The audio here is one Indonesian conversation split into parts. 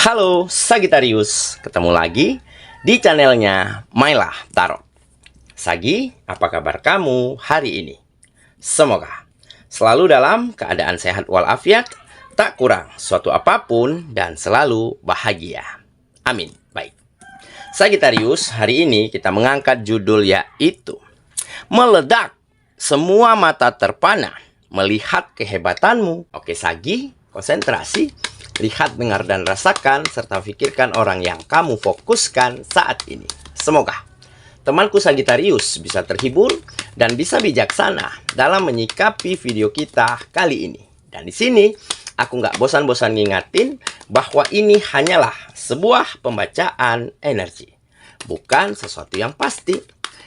Halo Sagittarius, ketemu lagi di channelnya Mylah Tarot. Sagi, apa kabar kamu hari ini? Semoga selalu dalam keadaan sehat walafiat, tak kurang suatu apapun, dan selalu bahagia. Amin. Baik, Sagittarius, hari ini kita mengangkat judul yaitu Meledak, semua mata terpana melihat kehebatanmu. Oke Sagi, konsentrasi. Lihat, dengar, dan rasakan, serta pikirkan orang yang kamu fokuskan saat ini. Semoga temanku Sagittarius bisa terhibur dan bisa bijaksana dalam menyikapi video kita kali ini. Dan di sini aku nggak bosan-bosan ngingatin bahwa ini hanyalah sebuah pembacaan energi, bukan sesuatu yang pasti.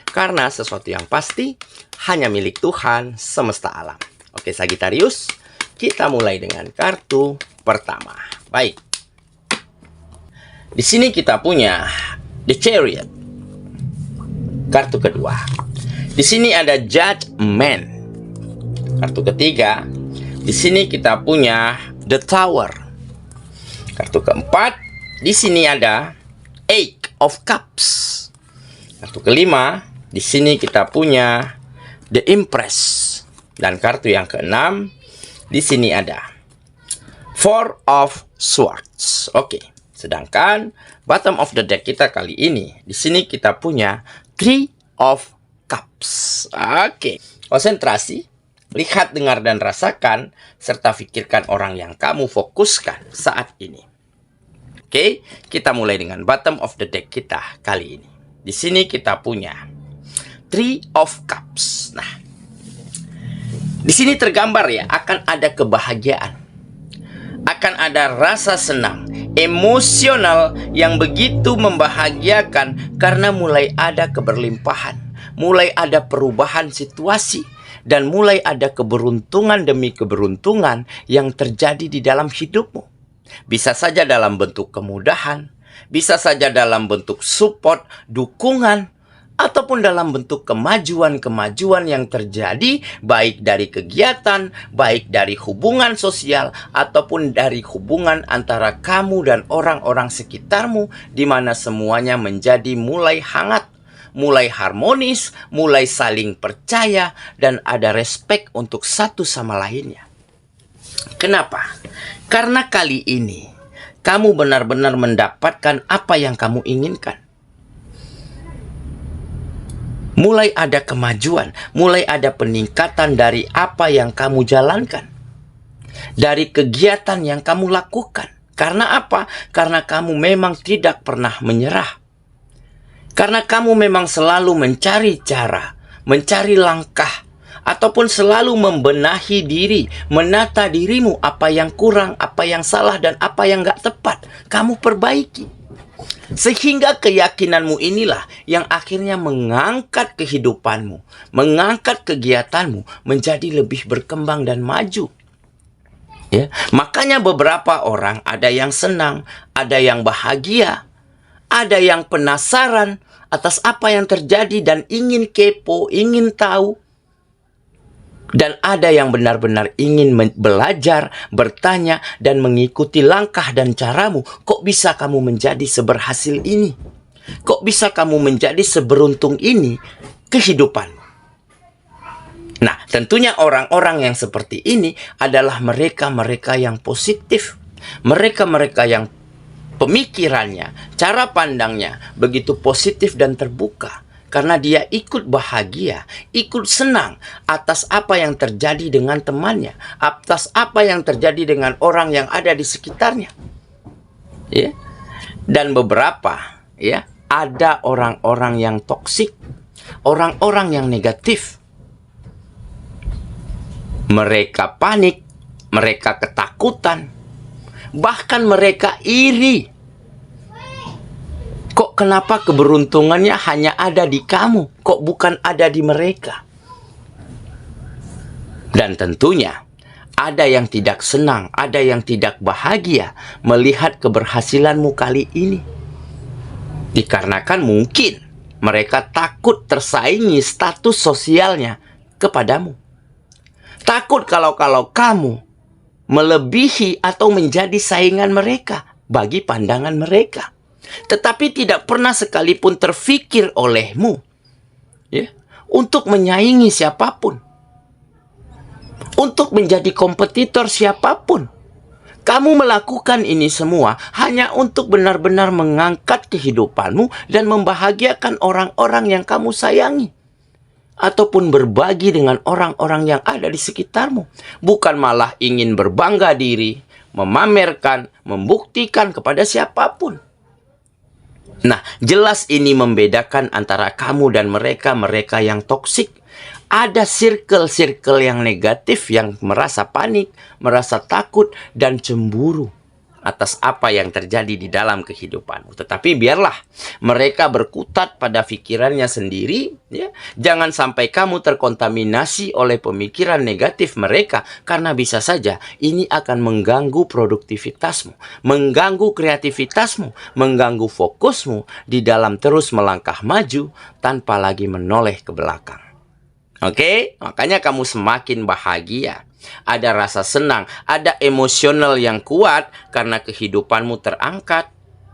Karena sesuatu yang pasti hanya milik Tuhan semesta alam. Oke Sagittarius, kita mulai dengan kartu pertama. Baik. Di sini kita punya The Chariot. Kartu kedua. Di sini ada Judgment. Kartu ketiga. Di sini kita punya The Tower. Kartu keempat. Di sini ada Eight of Cups. Kartu kelima. Di sini kita punya The Empress. Dan kartu yang keenam. Di sini ada Four of Swords. Oke. Sedangkan bottom of the deck kita kali ini, di sini kita punya Three of Cups. Oke. Konsentrasi, lihat, dengar, dan rasakan, serta pikirkan orang yang kamu fokuskan saat ini. Oke, kita mulai dengan bottom of the deck kita kali ini. Di sini kita punya Three of Cups. Nah, di sini tergambar ya, akan ada kebahagiaan. Akan ada rasa senang, emosional yang begitu membahagiakan karena mulai ada keberlimpahan, mulai ada perubahan situasi, dan mulai ada keberuntungan demi keberuntungan yang terjadi di dalam hidupmu. Bisa saja dalam bentuk kemudahan, bisa saja dalam bentuk support, dukungan, ataupun dalam bentuk kemajuan-kemajuan yang terjadi baik dari kegiatan, baik dari hubungan sosial, ataupun dari hubungan antara kamu dan orang-orang sekitarmu, di mana semuanya menjadi mulai hangat, mulai harmonis, mulai saling percaya, dan ada respek untuk satu sama lainnya. Kenapa? Karena kali ini kamu benar-benar mendapatkan apa yang kamu inginkan. Mulai ada kemajuan, mulai ada peningkatan dari apa yang kamu jalankan, dari kegiatan yang kamu lakukan. Karena apa? Karena kamu memang tidak pernah menyerah. Karena kamu memang selalu mencari cara, mencari langkah, ataupun selalu membenahi diri, menata dirimu, apa yang kurang, apa yang salah, dan apa yang gak tepat, kamu perbaiki. Sehingga keyakinanmu inilah yang akhirnya mengangkat kehidupanmu, mengangkat kegiatanmu menjadi lebih berkembang dan maju. Ya, makanya beberapa orang ada yang senang, ada yang bahagia, ada yang penasaran atas apa yang terjadi dan ingin kepo, ingin tahu. Dan ada yang benar-benar ingin belajar, bertanya, dan mengikuti langkah dan caramu. Kok bisa kamu menjadi seberhasil ini? Kok bisa kamu menjadi seberuntung ini kehidupanmu? Nah, tentunya orang-orang yang seperti ini adalah mereka-mereka yang positif. Mereka-mereka yang pemikirannya, cara pandangnya begitu positif dan terbuka. Karena dia ikut bahagia, ikut senang atas apa yang terjadi dengan temannya, atas apa yang terjadi dengan orang yang ada di sekitarnya. Ya. Dan beberapa, ya, ada orang-orang yang toksik, orang-orang yang negatif. Mereka panik, mereka ketakutan, bahkan mereka iri. Kok kenapa keberuntungannya hanya ada di kamu? Kok bukan ada di mereka? Dan tentunya ada yang tidak senang, ada yang tidak bahagia melihat keberhasilanmu kali ini. Dikarenakan mungkin mereka takut tersaingi status sosialnya kepadamu. Takut kalau kamu melebihi atau menjadi saingan mereka. bagi pandangan mereka. Tetapi tidak pernah sekalipun terfikir olehmu, ya, untuk menyaingi siapapun, untuk menjadi kompetitor siapapun. Kamu melakukan ini semua hanya untuk benar-benar mengangkat kehidupanmu dan membahagiakan orang-orang yang kamu sayangi, ataupun berbagi dengan orang-orang yang ada di sekitarmu. Bukan malah ingin berbangga diri, memamerkan, membuktikan kepada siapapun. Nah, jelas ini membedakan antara kamu dan mereka yang toksik. Ada circle-circle yang negatif yang merasa panik, merasa takut, dan cemburu atas apa yang terjadi di dalam kehidupanmu. Tetapi biarlah mereka berkutat pada pikirannya sendiri, ya. Jangan sampai kamu terkontaminasi oleh pemikiran negatif mereka, karena bisa saja ini akan mengganggu produktivitasmu, mengganggu kreativitasmu, mengganggu fokusmu di dalam terus melangkah maju tanpa lagi menoleh ke belakang. Oke, makanya kamu semakin bahagia. Ada rasa senang, ada emosional yang kuat karena kehidupanmu terangkat.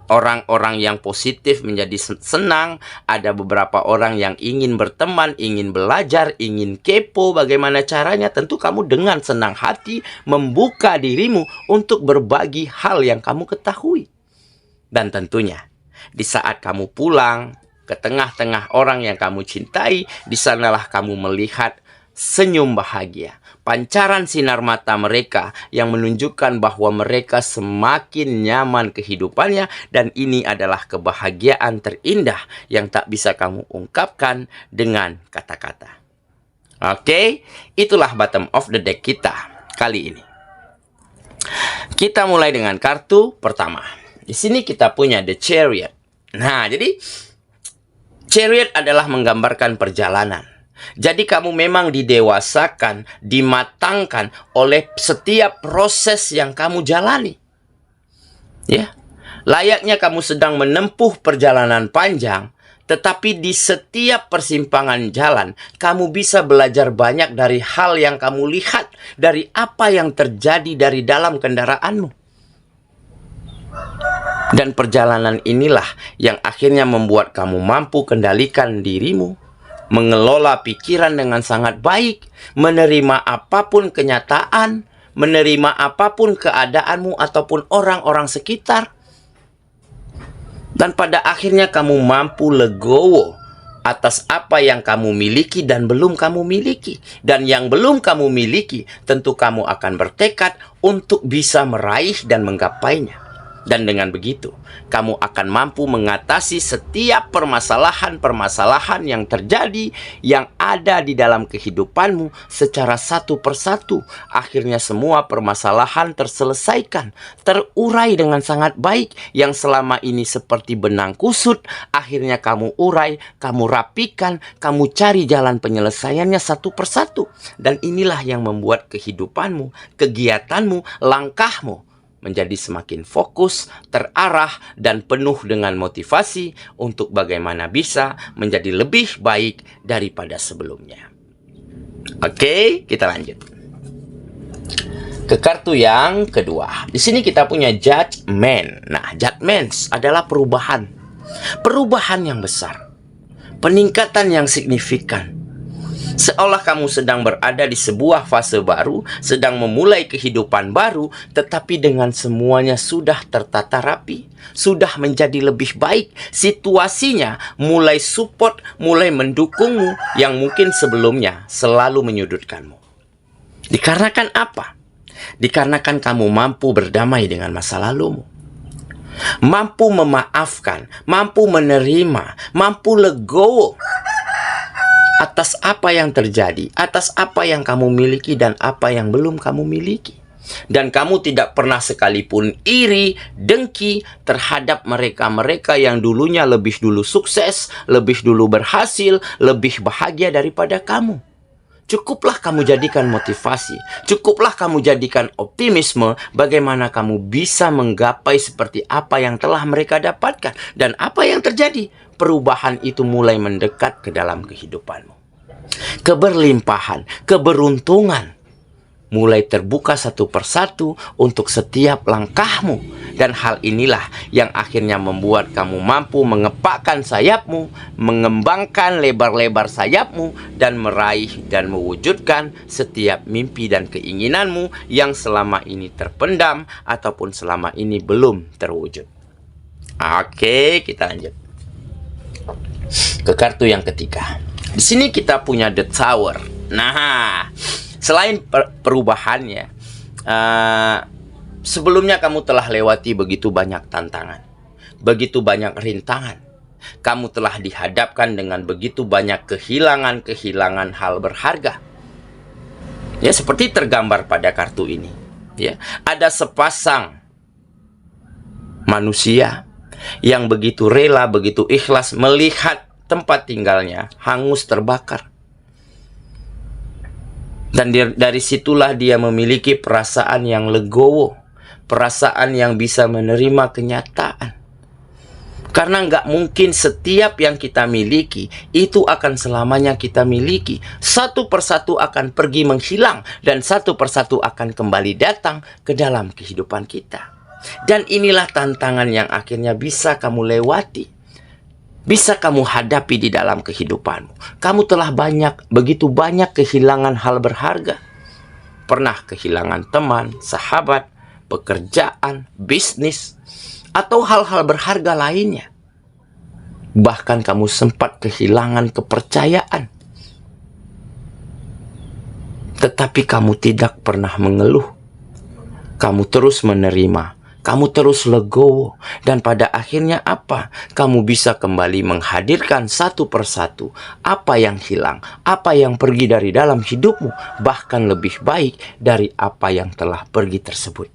Orang-orang yang positif menjadi senang. Ada beberapa orang yang ingin berteman, ingin belajar, ingin kepo bagaimana caranya. Tentu kamu dengan senang hati membuka dirimu untuk berbagi hal yang kamu ketahui. Dan tentunya di saat kamu pulang ke tengah-tengah orang yang kamu cintai, di sanalah kamu melihat senyum bahagia, pancaran sinar mata mereka yang menunjukkan bahwa mereka semakin nyaman kehidupannya, dan ini adalah kebahagiaan terindah yang tak bisa kamu ungkapkan dengan kata-kata. Oke, itulah bottom of the deck kita kali ini. Kita mulai dengan kartu pertama. Di sini kita punya The Chariot. Nah, jadi Chariot adalah menggambarkan perjalanan. Jadi kamu memang didewasakan, dimatangkan oleh setiap proses yang kamu jalani. Ya, layaknya kamu sedang menempuh perjalanan panjang, tetapi di setiap persimpangan jalan, kamu bisa belajar banyak dari hal yang kamu lihat, dari apa yang terjadi dari dalam kendaraanmu. Dan perjalanan inilah yang akhirnya membuat kamu mampu kendalikan dirimu, mengelola pikiran dengan sangat baik, menerima apapun kenyataan, menerima apapun keadaanmu ataupun orang-orang sekitar. Dan pada akhirnya kamu mampu legowo atas apa yang kamu miliki dan belum kamu miliki. Dan yang belum kamu miliki, tentu kamu akan bertekad untuk bisa meraih dan menggapainya. Dan dengan begitu, kamu akan mampu mengatasi setiap permasalahan-permasalahan yang terjadi, yang ada di dalam kehidupanmu secara satu persatu. Akhirnya semua permasalahan terselesaikan, terurai dengan sangat baik. Yang selama ini seperti benang kusut, akhirnya kamu urai, kamu rapikan, kamu cari jalan penyelesaiannya satu persatu. Dan inilah yang membuat kehidupanmu, kegiatanmu, langkahmu menjadi semakin fokus, terarah, dan penuh dengan motivasi untuk bagaimana bisa menjadi lebih baik daripada sebelumnya. Oke, kita lanjut ke kartu yang kedua. Di sini kita punya Judgment. Nah, Judgment adalah perubahan. Perubahan yang besar. Peningkatan yang signifikan. Seolah kamu sedang berada di sebuah fase baru, sedang memulai kehidupan baru, tetapi dengan semuanya sudah tertata rapi, sudah menjadi lebih baik. Situasinya mulai support, mulai mendukungmu yang mungkin sebelumnya selalu menyudutkanmu. Dikarenakan apa? Dikarenakan kamu mampu berdamai dengan masa lalumu, mampu memaafkan, mampu menerima, mampu legowo atas apa yang terjadi, atas apa yang kamu miliki dan apa yang belum kamu miliki. Dan kamu tidak pernah sekalipun iri, dengki terhadap mereka-mereka yang dulunya lebih dulu sukses, lebih dulu berhasil, lebih bahagia daripada kamu. Cukuplah kamu jadikan motivasi, cukuplah kamu jadikan optimisme bagaimana kamu bisa menggapai seperti apa yang telah mereka dapatkan. Dan apa yang terjadi? Perubahan itu mulai mendekat ke dalam kehidupanmu. Keberlimpahan, keberuntungan mulai terbuka satu persatu untuk setiap langkahmu. Dan hal inilah yang akhirnya membuat kamu mampu mengepakkan sayapmu, mengembangkan lebar-lebar sayapmu, dan meraih dan mewujudkan setiap mimpi dan keinginanmu yang selama ini terpendam ataupun selama ini belum terwujud. Oke, kita lanjut ke kartu yang ketiga. Di sini kita punya The Tower. Nah, selain perubahannya, sebelumnya kamu telah lewati begitu banyak tantangan, begitu banyak rintangan. Kamu telah dihadapkan dengan begitu banyak kehilangan hal berharga. Ya, seperti tergambar pada kartu ini. Ya, ada sepasang manusia yang begitu rela, begitu ikhlas melihat tempat tinggalnya hangus terbakar. Dan dari situlah dia memiliki perasaan yang legowo, perasaan yang bisa menerima kenyataan. Karena nggak mungkin setiap yang kita miliki itu akan selamanya kita miliki. Satu persatu akan pergi menghilang, dan satu persatu akan kembali datang ke dalam kehidupan kita. Dan inilah tantangan yang akhirnya bisa kamu lewati, bisa kamu hadapi di dalam kehidupanmu. Kamu telah begitu banyak kehilangan hal berharga. Pernah kehilangan teman, sahabat, pekerjaan, bisnis, atau hal-hal berharga lainnya. Bahkan kamu sempat kehilangan kepercayaan. Tetapi kamu tidak pernah mengeluh. Kamu terus menerima. Kamu terus legowo, dan pada akhirnya apa? Kamu bisa kembali menghadirkan satu persatu apa yang hilang, apa yang pergi dari dalam hidupmu, bahkan lebih baik dari apa yang telah pergi tersebut.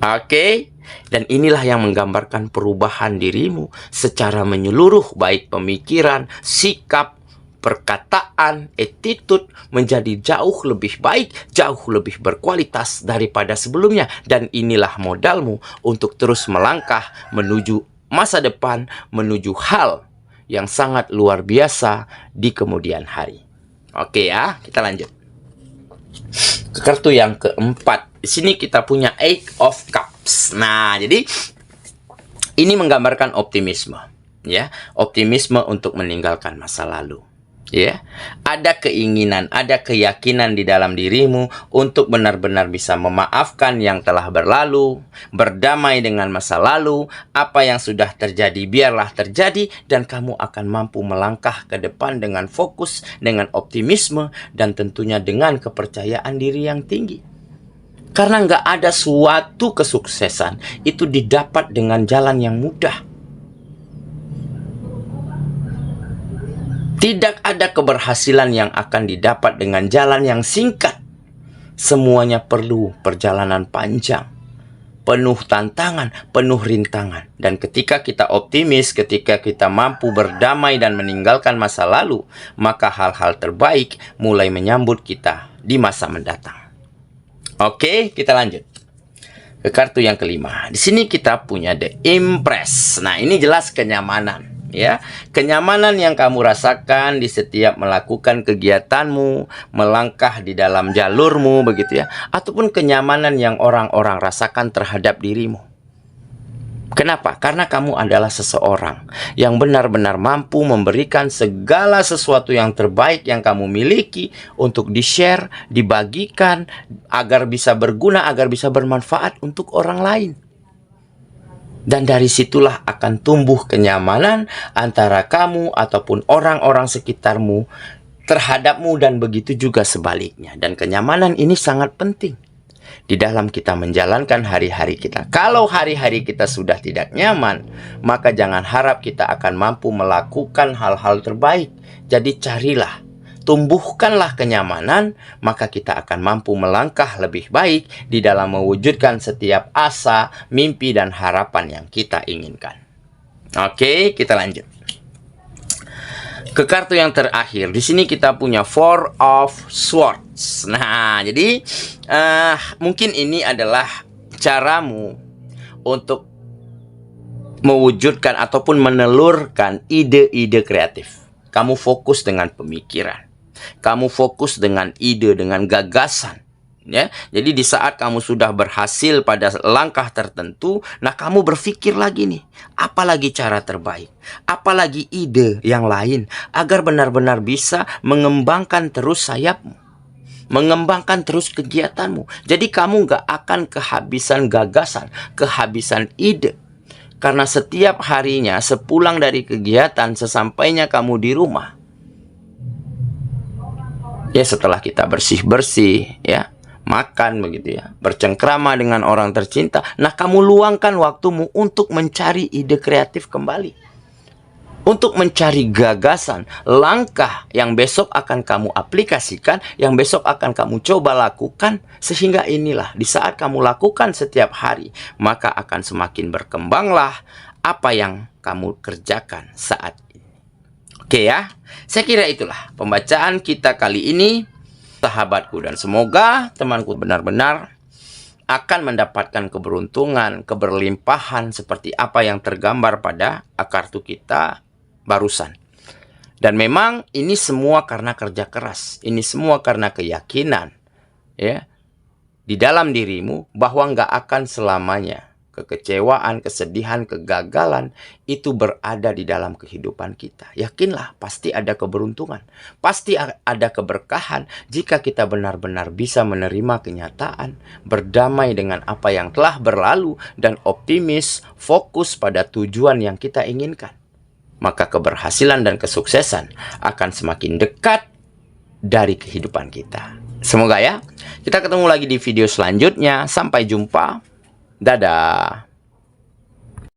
Oke? Dan inilah yang menggambarkan perubahan dirimu secara menyeluruh, baik pemikiran, sikap, perkataan, attitude menjadi jauh lebih baik, jauh lebih berkualitas daripada sebelumnya. Dan inilah modalmu untuk terus melangkah menuju masa depan, menuju hal yang sangat luar biasa di kemudian hari. Oke ya, kita lanjut ke kartu yang keempat. Di sini kita punya Eight of Cups. Nah, jadi ini menggambarkan optimisme, ya, optimisme untuk meninggalkan masa lalu. Ya, ada keinginan, ada keyakinan di dalam dirimu untuk benar-benar bisa memaafkan yang telah berlalu, berdamai dengan masa lalu. Apa yang sudah terjadi biarlah terjadi, dan kamu akan mampu melangkah ke depan dengan fokus, dengan optimisme, dan tentunya dengan kepercayaan diri yang tinggi. Karena nggak ada suatu kesuksesan itu didapat dengan jalan yang mudah. Tidak ada keberhasilan yang akan didapat dengan jalan yang singkat. Semuanya perlu perjalanan panjang, penuh tantangan, penuh rintangan. Dan ketika kita optimis, ketika kita mampu berdamai dan meninggalkan masa lalu, maka hal-hal terbaik mulai menyambut kita di masa mendatang. Oke, kita lanjut ke kartu yang kelima. Di sini kita punya The Empress. Nah, ini jelas kenyamanan. Ya, kenyamanan yang kamu rasakan di setiap melakukan kegiatanmu, melangkah di dalam jalurmu, begitu ya, ataupun kenyamanan yang orang-orang rasakan terhadap dirimu. Kenapa? Karena kamu adalah seseorang yang benar-benar mampu memberikan segala sesuatu yang terbaik yang kamu miliki untuk di-share, dibagikan, agar bisa berguna, agar bisa bermanfaat untuk orang lain. Dan dari situlah akan tumbuh kenyamanan antara kamu ataupun orang-orang sekitarmu terhadapmu, dan begitu juga sebaliknya. Dan kenyamanan ini sangat penting di dalam kita menjalankan hari-hari kita. Kalau hari-hari kita sudah tidak nyaman, maka jangan harap kita akan mampu melakukan hal-hal terbaik. Jadi carilah, tumbuhkanlah kenyamanan, maka kita akan mampu melangkah lebih baik di dalam mewujudkan setiap asa, mimpi, dan harapan yang kita inginkan. Oke, kita lanjut ke kartu yang terakhir. Di sini kita punya Four of Swords. Nah, jadi mungkin ini adalah caramu untuk mewujudkan ataupun menelurkan ide-ide kreatif. Kamu fokus dengan pemikiran. Kamu fokus dengan ide, dengan gagasan. Ya, jadi di saat kamu sudah berhasil pada langkah tertentu, nah kamu berpikir lagi nih, apalagi cara terbaik, apalagi ide yang lain agar benar-benar bisa mengembangkan terus sayapmu, mengembangkan terus kegiatanmu. Jadi kamu gak akan kehabisan gagasan, kehabisan ide. Karena setiap harinya sepulang dari kegiatan, sesampainya kamu di rumah, ya setelah kita bersih-bersih, ya makan begitu ya, bercengkrama dengan orang tercinta, nah kamu luangkan waktumu untuk mencari ide kreatif kembali, untuk mencari gagasan, langkah yang besok akan kamu aplikasikan, yang besok akan kamu coba lakukan, sehingga inilah di saat kamu lakukan setiap hari, maka akan semakin berkembanglah apa yang kamu kerjakan saat ini. Oke ya, saya kira itulah pembacaan kita kali ini, sahabatku, dan semoga temanku benar-benar akan mendapatkan keberuntungan, keberlimpahan seperti apa yang tergambar pada kartu kita barusan. Dan memang ini semua karena kerja keras, ini semua karena keyakinan ya di dalam dirimu bahwa nggak akan selamanya kekecewaan, kesedihan, kegagalan itu berada di dalam kehidupan kita. Yakinlah, pasti ada keberuntungan, pasti ada keberkahan jika kita benar-benar bisa menerima kenyataan, berdamai dengan apa yang telah berlalu, dan optimis, fokus pada tujuan yang kita inginkan. Maka keberhasilan dan kesuksesan akan semakin dekat dari kehidupan kita. Semoga ya. Kita ketemu lagi di video selanjutnya. Sampai jumpa. Dadah.